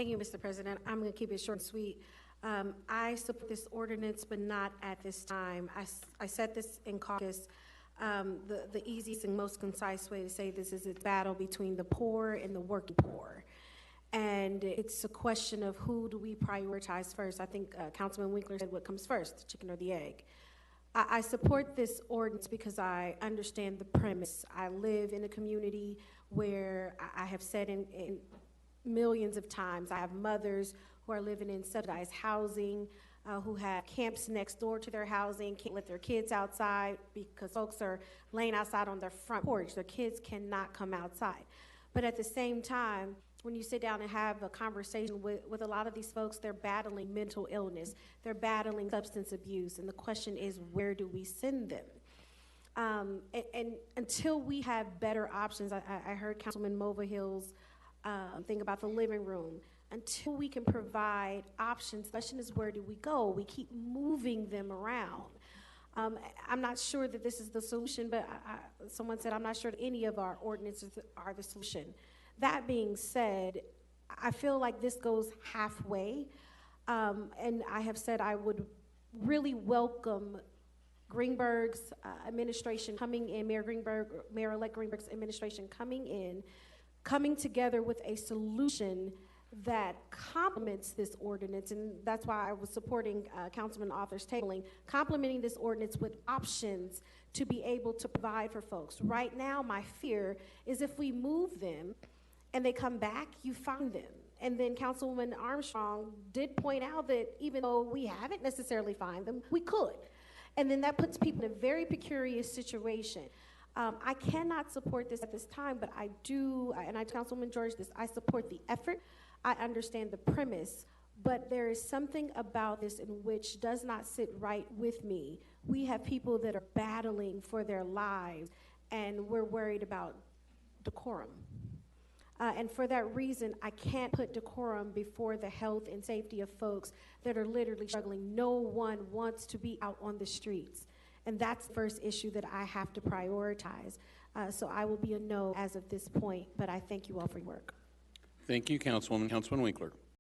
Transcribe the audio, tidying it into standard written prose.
Thank you, Mr. President. I'm going to keep it short and sweet. I support this ordinance, but not at this time. I said this in caucus. The easiest and most concise way to say this is a battle between the poor and the working poor. And it's a question of who do we prioritize first. I think Councilman Winkler said what comes first, the chicken or the egg. I support this ordinance because I understand the premise. I live in a community where I have said in millions of times, I have mothers who are living in subsidized housing, who have camps next door to their housing, can't let their kids outside because folks are laying outside on their front porch. Their kids cannot come outside. But at the same time, when you sit down and have a conversation with a lot of these folks, they're battling mental illness. They're battling substance abuse. And the question is, where do we send them? And until we have better options, I heard Councilman Movahill's thing about the living room. Until we can provide options, the question is, where do we go? We keep moving them around. I'm not sure that this is the solution, but someone said, I'm not sure that any of our ordinances are the solution. That being said, I feel like this goes halfway, and I have said I would really welcome Greenberg's administration coming in, Mayor-elect Greenberg's administration coming together with a solution that complements this ordinance, and that's why I was supporting Councilman Arthur's tabling, complementing this ordinance with options to be able to provide for folks. Right now, my fear is if we move them and they come back, you find them. And then Councilwoman Armstrong did point out that even though we haven't necessarily found them, we could. And then that puts people in a very precarious situation. I cannot support this at this time, but I do, and I tell Councilwoman George this, I support the effort. I understand the premise, but there is something about this in which does not sit right with me. We have people that are battling for their lives, and we're worried about decorum. And for that reason, I can't put decorum before the health and safety of folks that are literally struggling. No one wants to be out on the streets. And that's the first issue that I have to prioritize. So I will be a no as of this point, but I thank you all for your work. Thank you, Councilwoman. Councilman Winkler.